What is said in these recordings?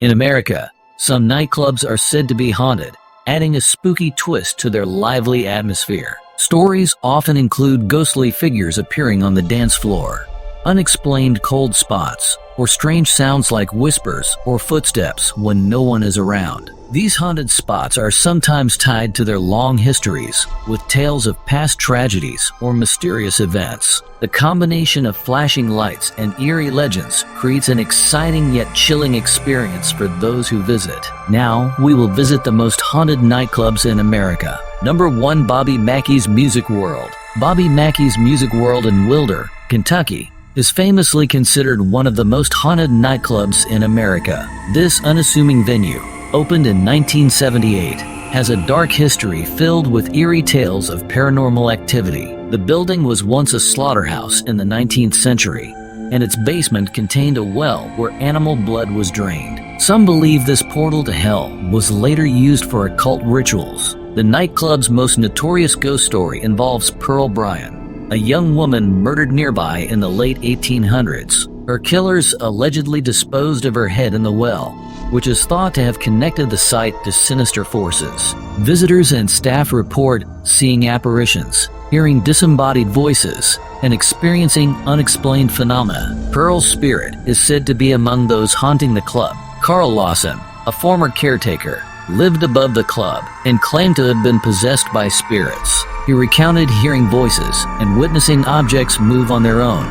In America, some nightclubs are said to be haunted, adding a spooky twist to their lively atmosphere. Stories often include ghostly figures appearing on the dance floor, unexplained cold spots, or strange sounds like whispers or footsteps when no one is around. These haunted spots are sometimes tied to their long histories, with tales of past tragedies or mysterious events. The combination of flashing lights and eerie legends creates an exciting yet chilling experience for those who visit. Now, we will visit the most haunted nightclubs in America. Number 1. Bobby Mackey's Music World. Bobby Mackey's Music World in Wilder, Kentucky, is famously considered one of the most haunted nightclubs in America. This unassuming venue, opened in 1978, has a dark history filled with eerie tales of paranormal activity. The building was once a slaughterhouse in the 19th century, and its basement contained a well where animal blood was drained. Some believe this portal to hell was later used for occult rituals. The nightclub's most notorious ghost story involves Pearl Bryan, a young woman murdered nearby in the late 1800s. Her killers allegedly disposed of her head in the well, which is thought to have connected the site to sinister forces. Visitors and staff report seeing apparitions, hearing disembodied voices, and experiencing unexplained phenomena. Pearl's spirit is said to be among those haunting the club. Carl Lawson, a former caretaker, lived above the club and claimed to have been possessed by spirits. He recounted hearing voices and witnessing objects move on their own.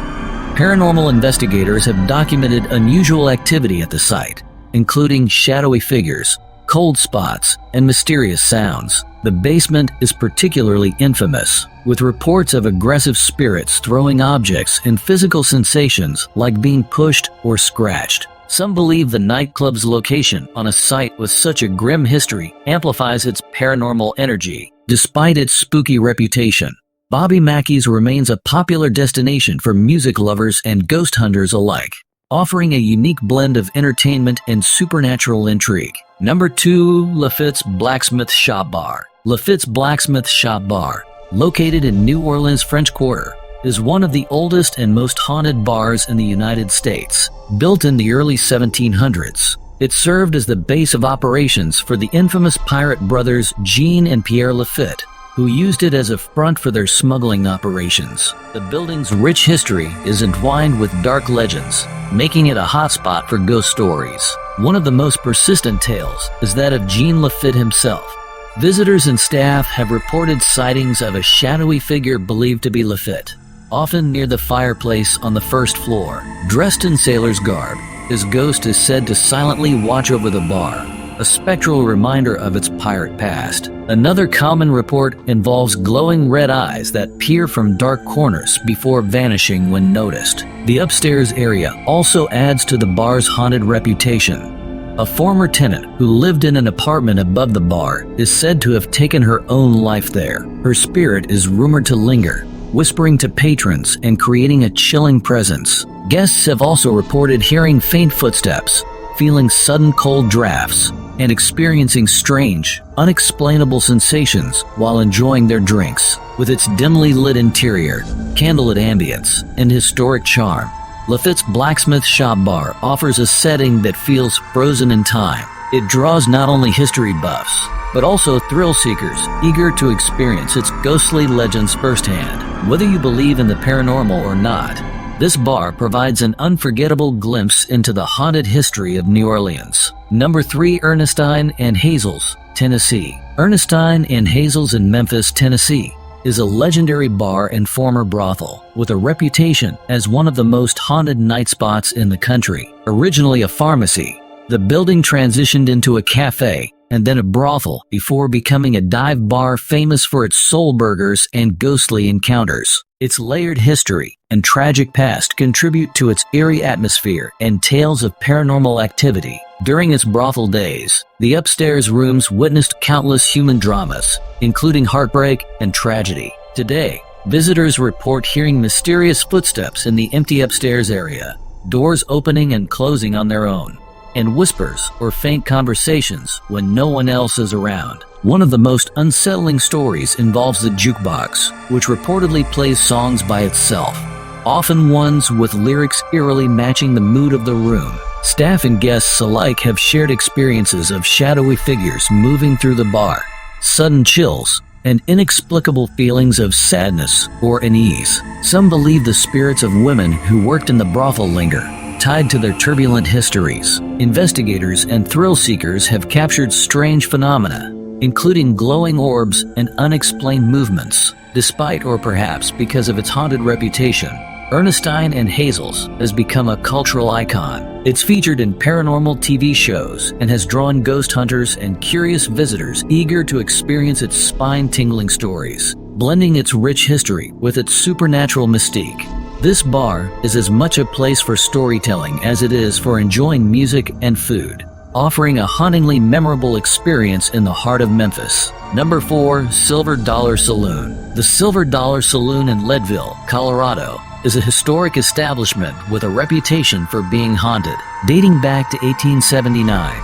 Paranormal investigators have documented unusual activity at the site, including shadowy figures, cold spots, and mysterious sounds. The basement is particularly infamous, with reports of aggressive spirits throwing objects and physical sensations like being pushed or scratched. Some believe the nightclub's location on a site with such a grim history amplifies its paranormal energy. Despite its spooky reputation, Bobby Mackey's remains a popular destination for music lovers and ghost hunters alike, offering a unique blend of entertainment and supernatural intrigue. Number 2. Lafitte's Blacksmith Shop Bar. Lafitte's Blacksmith Shop Bar, located in New Orleans' French Quarter, is one of the oldest and most haunted bars in the United States. Built in the early 1700s, it served as the base of operations for the infamous pirate brothers Jean and Pierre Lafitte, who used it as a front for their smuggling operations. The building's rich history is entwined with dark legends, making it a hotspot for ghost stories. One of the most persistent tales is that of Jean Lafitte himself. Visitors and staff have reported sightings of a shadowy figure believed to be Lafitte, often near the fireplace on the first floor. Dressed in sailor's garb, his ghost is said to silently watch over the bar, a spectral reminder of its pirate past. Another common report involves glowing red eyes that peer from dark corners before vanishing when noticed. The upstairs area also adds to the bar's haunted reputation. A former tenant who lived in an apartment above the bar is said to have taken her own life there. Her spirit is rumored to linger, whispering to patrons and creating a chilling presence. Guests have also reported hearing faint footsteps, feeling sudden cold drafts, and experiencing strange, unexplainable sensations while enjoying their drinks. With its dimly lit interior, candlelit ambience, and historic charm, Lafitte's Blacksmith Shop Bar offers a setting that feels frozen in time. It draws not only history buffs, but also thrill seekers eager to experience its ghostly legends firsthand. Whether you believe in the paranormal or not, this bar provides an unforgettable glimpse into the haunted history of New Orleans. Number 3. Ernestine and Hazel's, Tennessee. Ernestine and Hazel's in Memphis, Tennessee, is a legendary bar and former brothel with a reputation as one of the most haunted night spots in the country. Originally a pharmacy, the building transitioned into a cafe and then a brothel before becoming a dive bar famous for its soul burgers and ghostly encounters. Its layered history and tragic past contribute to its eerie atmosphere and tales of paranormal activity. During its brothel days, the upstairs rooms witnessed countless human dramas, including heartbreak and tragedy. Today, visitors report hearing mysterious footsteps in the empty upstairs area, doors opening and closing on their own, and whispers or faint conversations when no one else is around. One of the most unsettling stories involves the jukebox, which reportedly plays songs by itself, often ones with lyrics eerily matching the mood of the room. Staff and guests alike have shared experiences of shadowy figures moving through the bar, sudden chills, and inexplicable feelings of sadness or unease. Some believe the spirits of women who worked in the brothel linger, tied to their turbulent histories. Investigators and thrill seekers have captured strange phenomena, including glowing orbs and unexplained movements. Despite or perhaps because of its haunted reputation, Ernestine and Hazel's has become a cultural icon. It's featured in paranormal TV shows and has drawn ghost hunters and curious visitors eager to experience its spine-tingling stories, blending its rich history with its supernatural mystique. This bar is as much a place for storytelling as it is for enjoying music and food, offering a hauntingly memorable experience in the heart of Memphis. Number 4. Silver Dollar Saloon. The Silver Dollar Saloon in Leadville, Colorado, is a historic establishment with a reputation for being haunted. Dating back to 1879,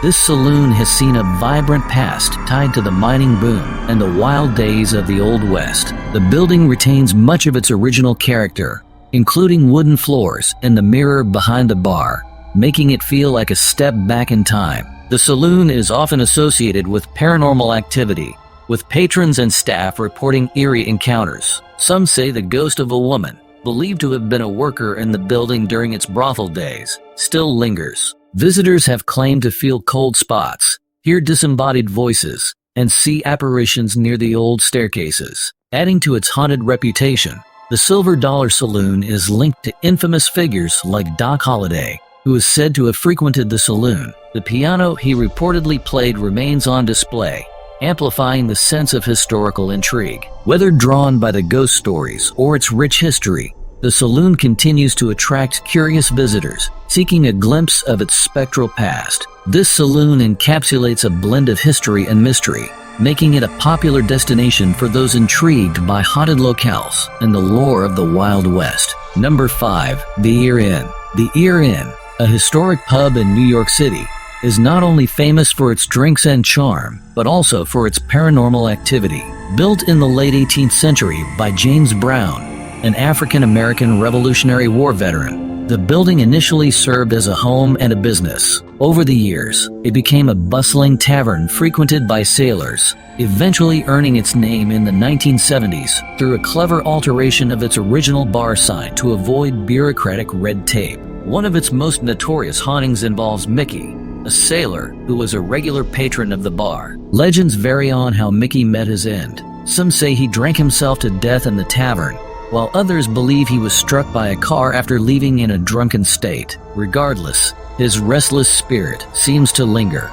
this saloon has seen a vibrant past tied to the mining boom and the wild days of the Old West. The building retains much of its original character, including wooden floors and the mirror behind the bar, making it feel like a step back in time. The saloon is often associated with paranormal activity, with patrons and staff reporting eerie encounters. Some say the ghost of a woman, believed to have been a worker in the building during its brothel days, still lingers. Visitors have claimed to feel cold spots, hear disembodied voices, and see apparitions near the old staircases. Adding to its haunted reputation, the Silver Dollar Saloon is linked to infamous figures like Doc Holliday, who is said to have frequented the saloon. The piano he reportedly played remains on display, amplifying the sense of historical intrigue. Whether drawn by the ghost stories or its rich history, the saloon continues to attract curious visitors, seeking a glimpse of its spectral past. This saloon encapsulates a blend of history and mystery, making it a popular destination for those intrigued by haunted locales and the lore of the Wild West. Number 5. The Eerie Inn. The Eerie Inn, a historic pub in New York City, is not only famous for its drinks and charm, but also for its paranormal activity. Built in the late 18th century by James Brown, an African-American Revolutionary War veteran, the building initially served as a home and a business. Over the years, it became a bustling tavern frequented by sailors, eventually earning its name in the 1970s through a clever alteration of its original bar sign to avoid bureaucratic red tape. One of its most notorious hauntings involves Mickey, a sailor who was a regular patron of the bar. Legends vary on how Mickey met his end. Some say he drank himself to death in the tavern, while others believe he was struck by a car after leaving in a drunken state. Regardless, his restless spirit seems to linger.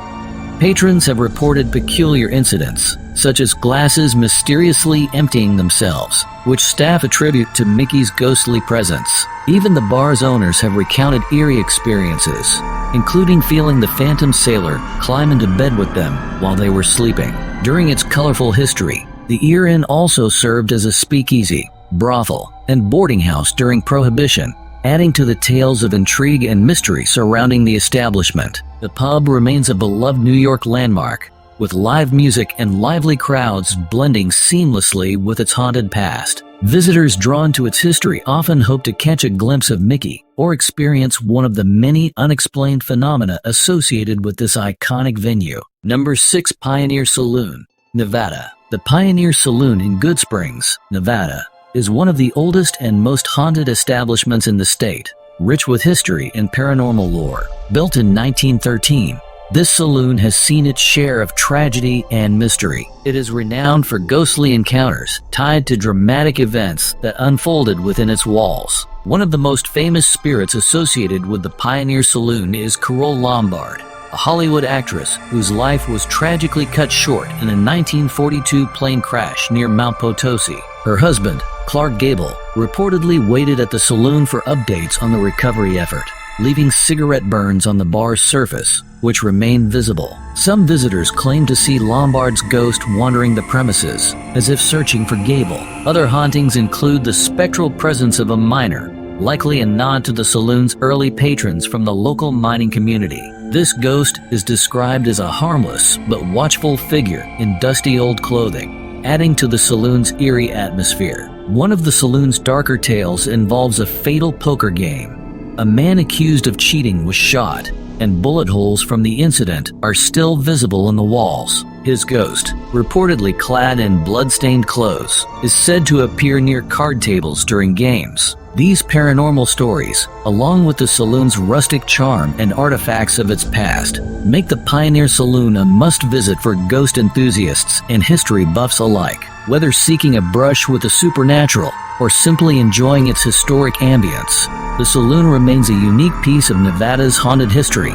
Patrons have reported peculiar incidents, such as glasses mysteriously emptying themselves, which staff attribute to Mickey's ghostly presence. Even the bar's owners have recounted eerie experiences, including feeling the phantom sailor climb into bed with them while they were sleeping. During its colorful history, the Eerie Inn also served as a speakeasy, brothel, and boarding house during Prohibition, adding to the tales of intrigue and mystery surrounding the establishment. The pub remains a beloved New York landmark, with live music and lively crowds blending seamlessly with its haunted past. Visitors drawn to its history often hope to catch a glimpse of Mickey or experience one of the many unexplained phenomena associated with this iconic venue. Number 6. Pioneer Saloon, Nevada. The Pioneer Saloon in Good Springs, Nevada, is one of the oldest and most haunted establishments in the state, rich with history and paranormal lore. Built in 1913, this saloon has seen its share of tragedy and mystery. It is renowned for ghostly encounters tied to dramatic events that unfolded within its walls. One of the most famous spirits associated with the Pioneer Saloon is Carole Lombard, a Hollywood actress whose life was tragically cut short in a 1942 plane crash near Mount Potosi. Her husband, Clark Gable, reportedly waited at the saloon for updates on the recovery effort, leaving cigarette burns on the bar's surface, which remain visible. Some visitors claim to see Lombard's ghost wandering the premises, as if searching for Gable. Other hauntings include the spectral presence of a miner, likely a nod to the saloon's early patrons from the local mining community. This ghost is described as a harmless but watchful figure in dusty old clothing, adding to the saloon's eerie atmosphere. One of the saloon's darker tales involves a fatal poker game, A man accused of cheating was shot, and bullet holes from the incident are still visible in the walls. His ghost, reportedly clad in blood-stained clothes, is said to appear near card tables during games. These paranormal stories, along with the saloon's rustic charm and artifacts of its past, make the Pioneer Saloon a must-visit for ghost enthusiasts and history buffs alike. Whether seeking a brush with the supernatural or simply enjoying its historic ambience, the saloon remains a unique piece of Nevada's haunted history,